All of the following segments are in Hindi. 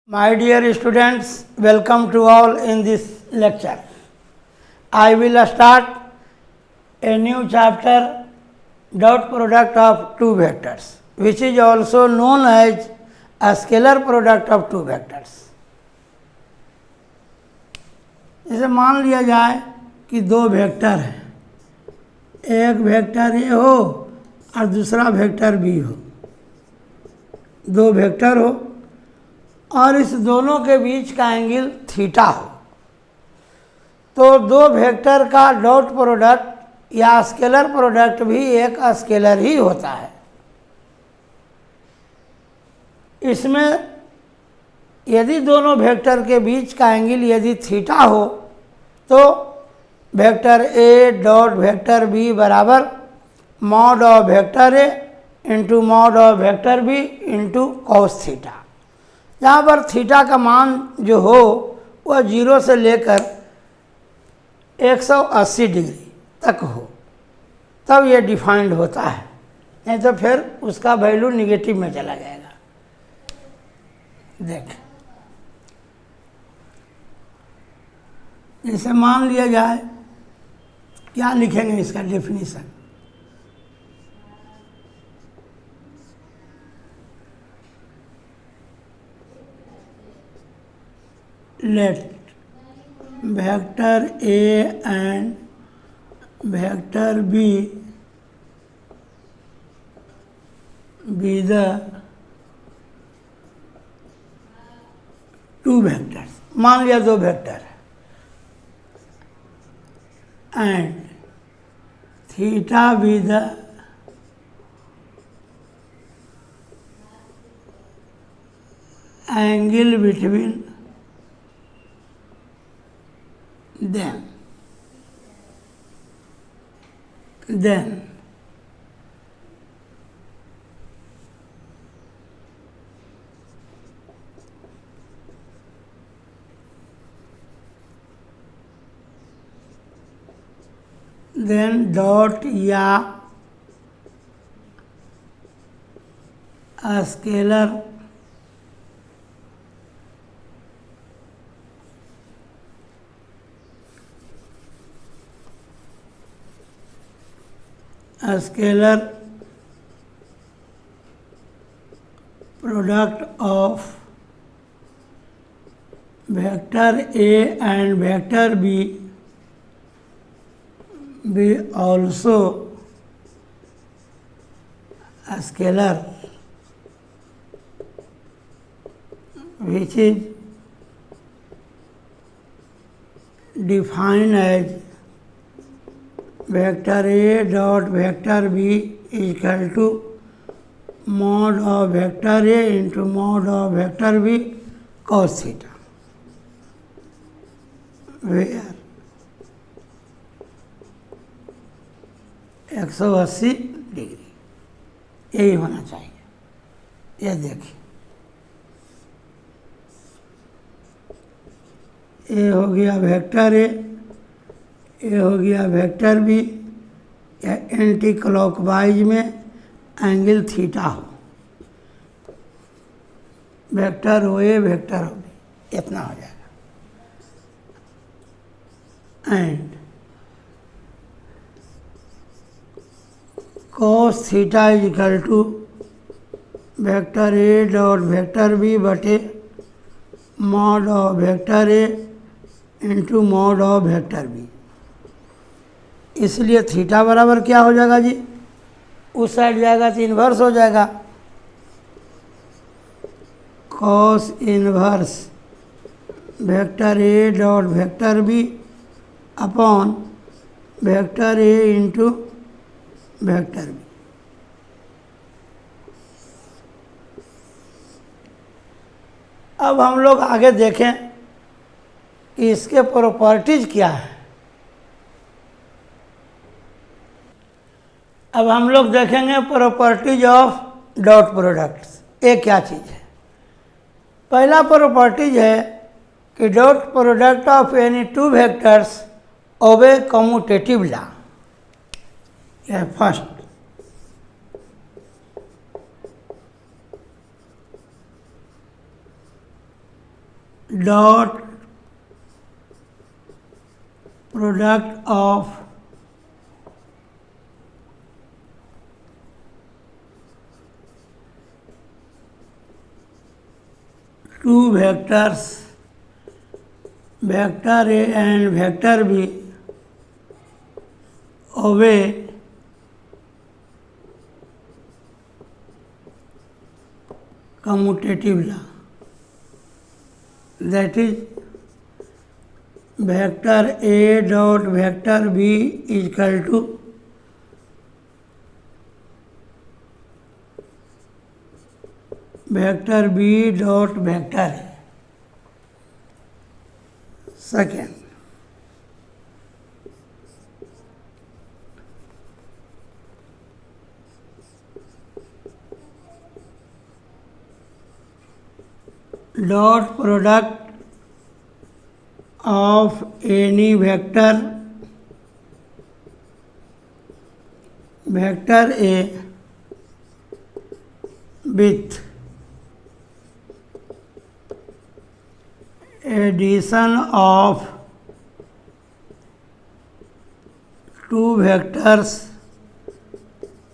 My dear students, welcome to all in this lecture. I will start a new chapter, dot product of two vectors, which is also known as a scalar product of two vectors. जैसे मान लिया जाए कि दो वेक्टर हैं, एक वेक्टर ए हो और दूसरा वेक्टर बी हो, दो वेक्टर हो और इस दोनों के बीच का एंगल थीटा हो, तो दो वेक्टर का डॉट प्रोडक्ट या स्केलर प्रोडक्ट भी एक स्केलर ही होता है। इसमें यदि दोनों वेक्टर के बीच का एंगल यदि थीटा हो तो vector A dot vector B बराबर mod of vector A into mod of vector B into cos theta, जहाँ पर थीटा का मान जो हो वह 0 से लेकर 180 डिग्री तक हो, तब ये डिफाइंड होता है, नहीं तो फिर उसका वैल्यू निगेटिव में चला जाएगा। देख, जैसे मान लिया जाए, क्या लिखेंगे इसका definition, let vector A and vector B be the two vectors, मान लिया दो vector and theta be the angle between them. Then dot या scalar scalar product of vector A and vector B be also a scalar which is defined as vector A dot vector B is equal to mod of vector A into mod of vector B cos theta, where 180 degree यही होना चाहिए। यह देखिए, ए हो गया वेक्टर ए हो गया वेक्टर बी, या एंटी क्लॉकवाइज में एंगल थीटा हो, वेक्टर हो ए वेक्टर हो बी, इतना हो जाएगा। And cos theta is equal to vector A dot vector B बटे mod of vector A into mod of vector B. इसलिए थीटा बराबर क्या हो जाएगा जी, उस साइड जाएगा तो इन्वर्स हो जाएगा, cos inverse vector A dot vector B upon vector A into vector B. अब हम लोग आगे देखें कि इसके प्रॉपर्टीज क्या है। अब हम लोग देखेंगे प्रॉपर्टीज ऑफ डॉट प्रोडक्ट्स, ये क्या चीज़ है। पहला प्रॉपर्टीज है कि dot product of any two vectors obey commutative law, यह first. Dot product of two vectors vector A and vector B obey commutative law, that is vector A dot vector B is equal to vector B dot vector A. Second, dot product of any vector A with addition of two vectors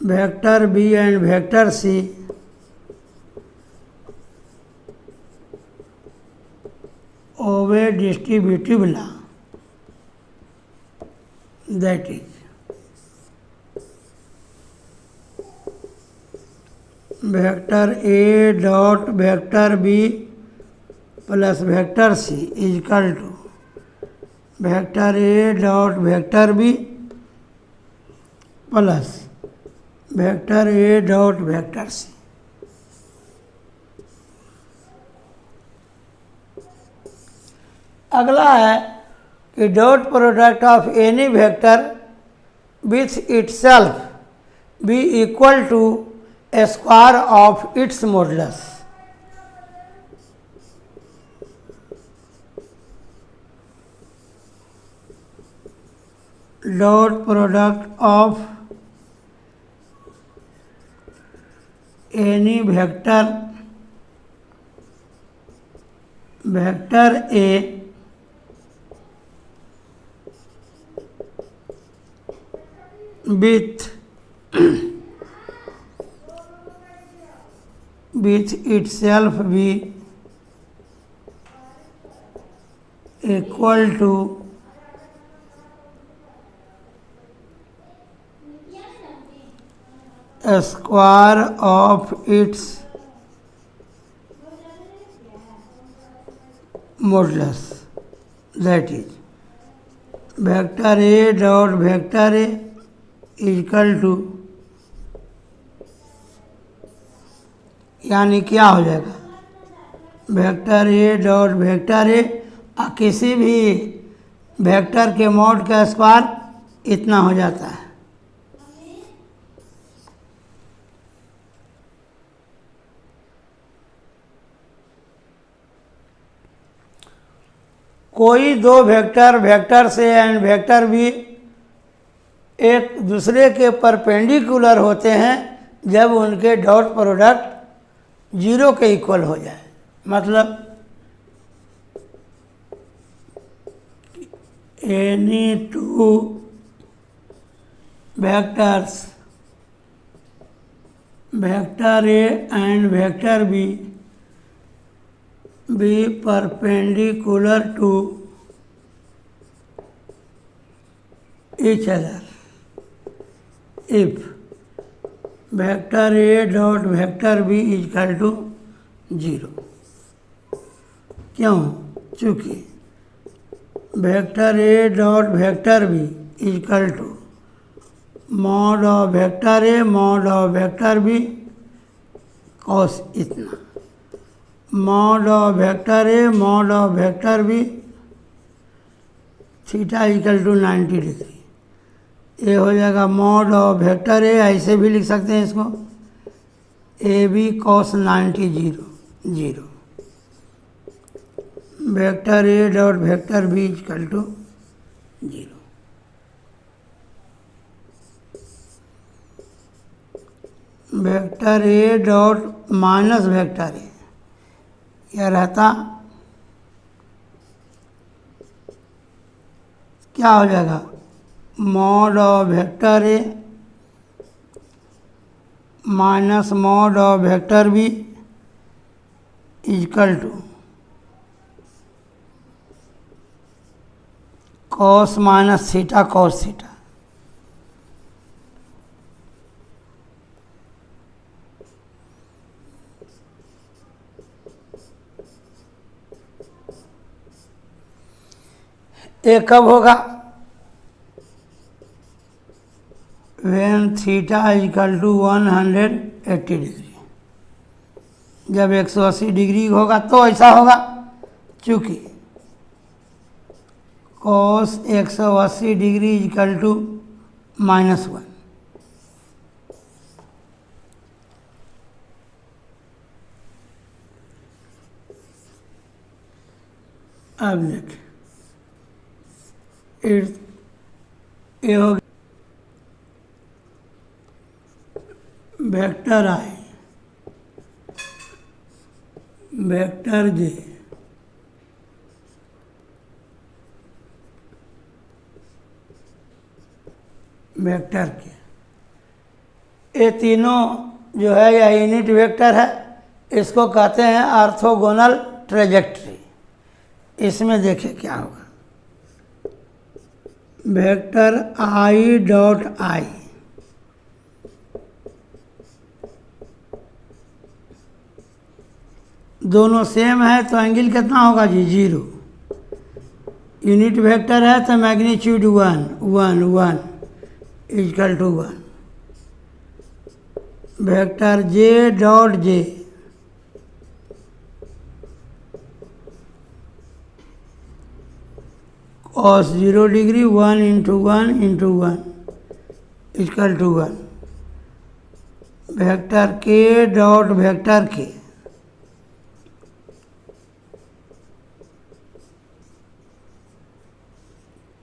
vector B and vector C obey distributive law, that is vector A dot vector B plus vector C is equal to vector A dot vector B plus vector A dot vector C. अगला है कि dot product of any vector with itself be equal to square of its modulus. Dot product of any vector vector A with itself be equal to a square of its modulus, that is vector A dot vector A is equal to, यानी क्या हो जाएगा vector A dot vector A किसी भी वेक्टर के मॉड का स्क्वायर इतना हो जाता है। कोई दो वेक्टर वेक्टर से एंड वेक्टर भी एक दूसरे के परपेंडिकुलर होते हैं जब उनके डॉट प्रोडक्ट जीरो के इक्वल हो जाए। मतलब any two vectors vector A and vector B be perpendicular to each other if vector A dot vector B is equal to 0। क्यों? चूँकि vector A dot vector B is equal to mod of vector A mod of vector B cos इतना, mod of vector A mod of vector B theta equal to 90 degree. ये हो जाएगा मॉड ऑफ वेक्टर ए, ऐसे भी लिख सकते हैं इसको A B cos 90 0 vector A dot vector B equal to 0। Vector A dot minus vector A यह रहता क्या हो जाएगा, mod of vector A minus mod of vector B equal to cos minus theta cos theta. ये कब होगा, when theta equal to 180 degree. जब 180 डिग्री होगा तो ऐसा होगा, चूँकि कॉस 180 डिग्री इक्वल टू -1। अब देखिए ये हो गया vector I, vector J, vector के, ये तीनों जो है यह यूनिट वेक्टर है। इसको कहते हैं ऑर्थोगोनल ट्रेजेक्ट्री। इसमें देखिए क्या होगा, वेक्टर आई डॉट आई दोनों सेम है तो एंगल कितना होगा जी, 0। यूनिट वेक्टर है तो magnitude 1 equal to 1। Vector J dot J cos 0 degree 1 into 1 into 1 equal to 1। Vector K dot vector K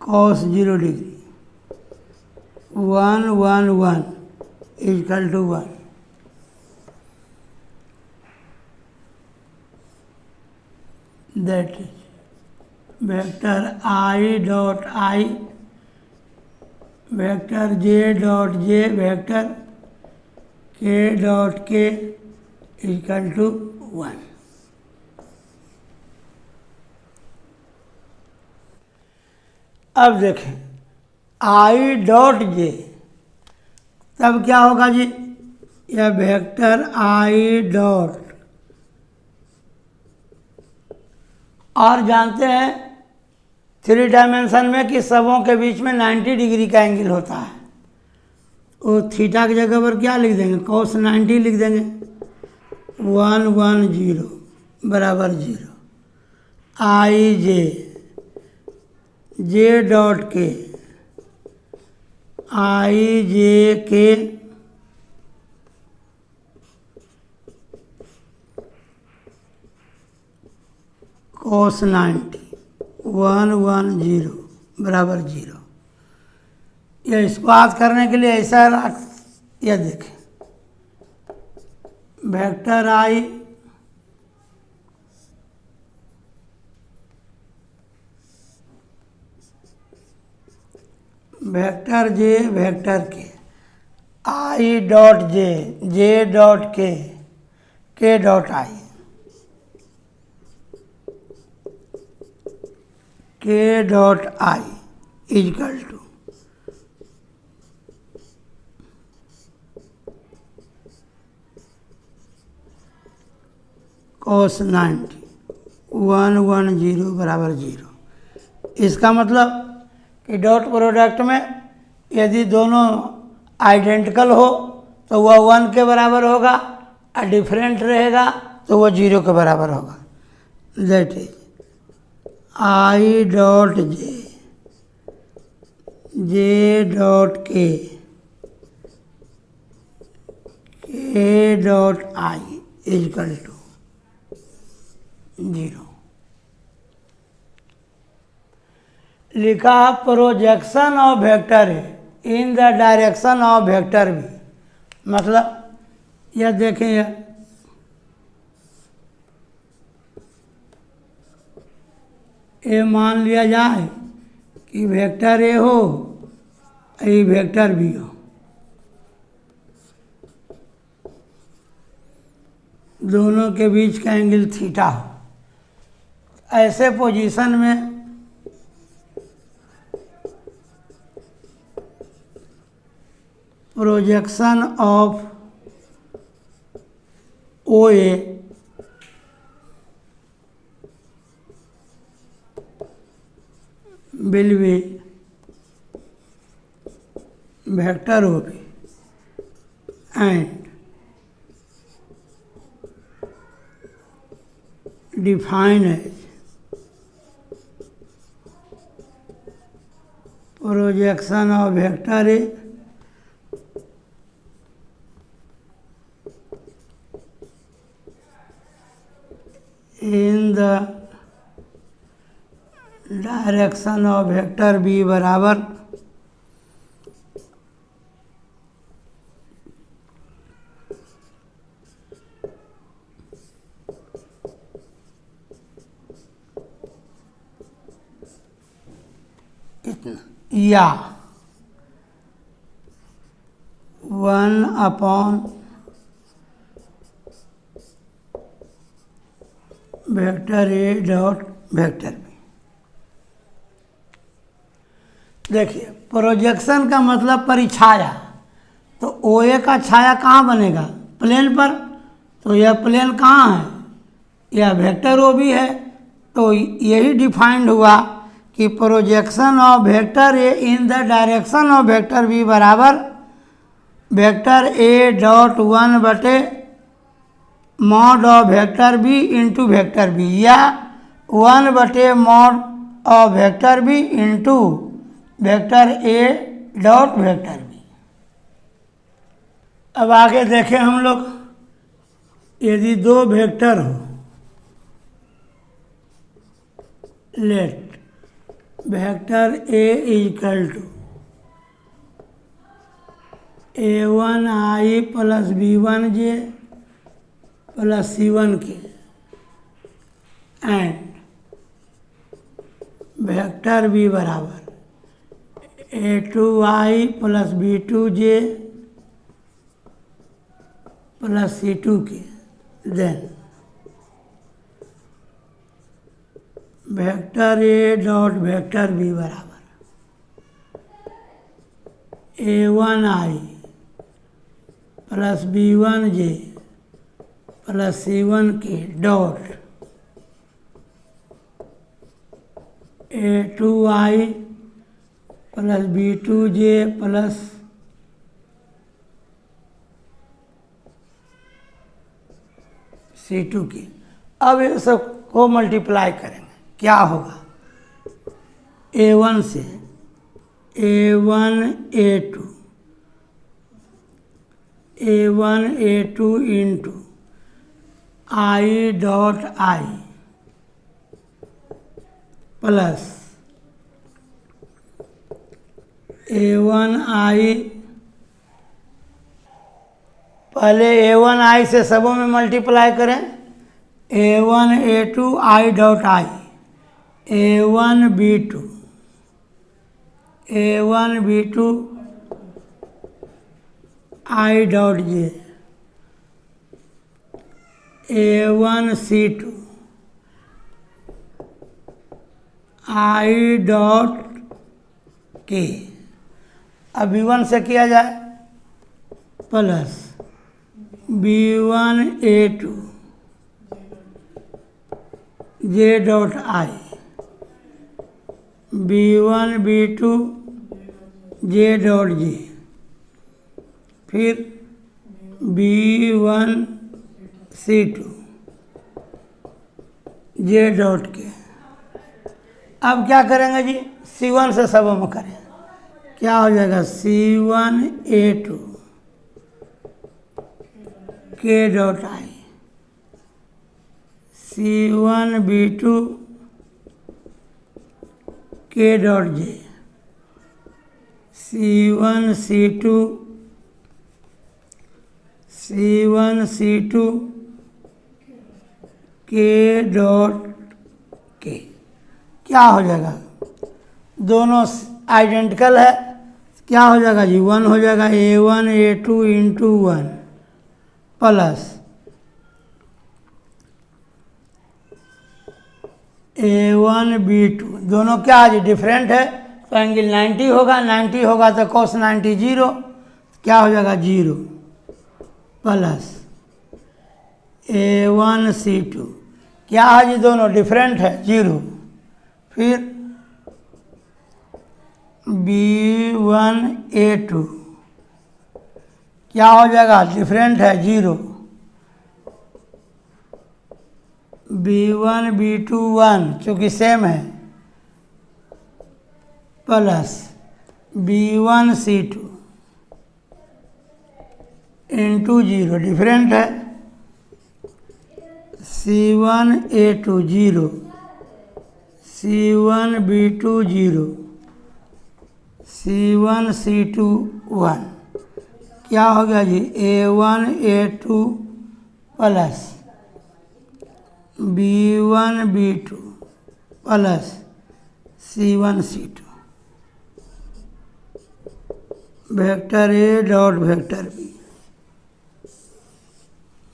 cos 0 degree 1 1 1 equal to 1। That is vector I dot I, vector J dot J, vector K dot K equal to 1। अब देखें आई डॉट जे, तब क्या होगा जी, यह वेक्टर आई डॉट, और जानते हैं 3 डायमेंशन में कि सबों के बीच में 90 डिग्री का एंगल होता है। वो थीटा की जगह पर क्या लिख देंगे, cos 90 लिख देंगे। 1 1 0 बराबर 0। आई जे, जे डॉट के, आई जे के cos 90 1 1 0 बराबर 0। यह इसको याद करने के लिए ऐसा रख, यह देखें vector I vector J vector K, I dot J, J dot K dot I, K dot I equal to cos 90 1 1 0 बराबर 0। इसका मतलब कि डॉट प्रोडक्ट में यदि दोनों आइडेंटिकल हो तो वह 1 के बराबर होगा, और डिफरेंट रहेगा तो वह 0 के बराबर होगा। That is I dot J, J dot K dot I equal to 0। लिखा प्रोजेक्शन ऑफ वेक्टर है इन द डायरेक्शन ऑफ वेक्टर भी। मतलब यह देखें, ये मान लिया जाए ये वेक्टर ए हो, ये वेक्टर बी हो, दोनों के बीच का एंगल थीटा हो, ऐसे पोजीशन में projection of O A will be vector O B and defined as projection of vector A in the direction of vector B बराबर या 1/, vector A dot vector B. देखिए, प्रोजेक्शन का मतलब परिछाया, तो ओ ए का छाया कहाँ बनेगा? प्लेन पर। तो यह प्लेन कहाँ है? यह वेक्टर ओ बी है। तो यही डिफाइंड हुआ कि projection of vector A in the direction of vector B बराबर vector A dot 1/, mod of vector B into vector B, या 1/, mod of vector B into vector A dot vector B. अब आगे देखें हम लोग, यदि दो वेक्टर हो, let vector A equal to a1i plus b1j plus c1k and vector B बराबर a2i plus b2j plus c2k, then vector A dot vector B बराबर a1i plus b1j plus c1k dot a2i plus b2j plus c2k। अब ये सब को मल्टीप्लाई करेंगे, क्या होगा? a1 से a1 a2 into i dot i plus a1i, पहले a1i से सबों में मल्टीप्लाई करें, a1 a2 i dot i, a1 b2 i dot j, a1 c2 i dot k। अब b1 से किया जाए, plus b1 a2 j dot i, b1 b2 j dot j, फिर b1 c2 j डॉट के। अब क्या करेंगे जी? c1 से सब में करें, क्या हो जाएगा? c1 a2 k dot i, c1 b2 k dot j, c1 c2 k dot k। क्या हो जाएगा? दोनों आइडेंटिकल है, क्या हो जाएगा जी, 1 हो जाएगा। A1 A2 into 1 plus A1 B2, दोनों क्या है जी, डिफरेंट है, तो एंगल 90 होगा। 90 होगा तो cos 90 0, क्या हो जाएगा 0 प्लस A1 C2, क्या है जी, दोनों डिफरेंट है 0। फिर B1 A2, क्या हो जाएगा, डिफरेंट है 0। B1 B2 1 चूँकि सेम है, plus B1 C2 into 0, different है। C1 A2 0, C1 B2 0, C1 C2 1, क्या हो गया जी, A1 A2 plus B1 B2 plus C1 C2, vector A dot vector B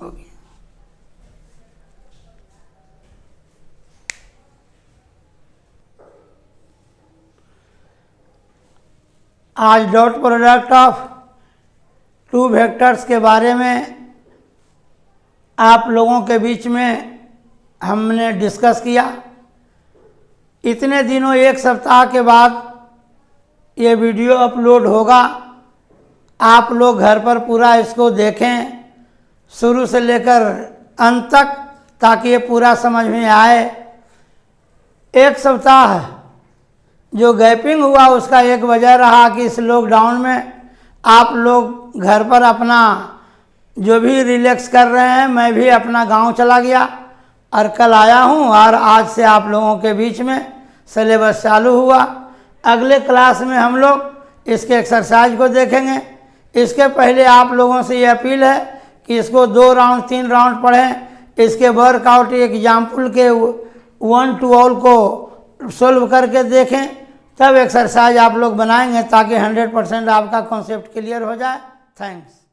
हो गया। आज dot product of two vectors के बारे में आप लोगों के बीच में हमने डिस्कस किया। इतने दिनों, एक सप्ताह के बाद ये वीडियो अपलोड होगा। आप लोग घर पर पूरा इसको देखें शुरू से लेकर अंत तक, ताकि ये पूरा समझ में आए। एक सप्ताह जो गैपिंग हुआ उसका एक वजह रहा कि इस लॉकडाउन में आप लोग घर पर अपना जो भी रिलैक्स कर रहे हैं, मैं भी अपना गांव चला गया और कल आया हूं, और आज से आप लोगों के बीच में सिलेबस चालू हुआ। अगले क्लास में हम लोग इसके एक्सरसाइज को देखेंगे। इसके पहले आप लोगों से ये अपील है कि इसको 2 राउंड 3 राउंड पढ़ें। इसके वर्कआउट एग्जाम्पल के 1 to all को सोल्व करके देखें, तब एक्सरसाइज आप लोग बनाएंगे, ताकि 100% आपका कॉन्सेप्ट क्लियर हो जाए। थैंक्स।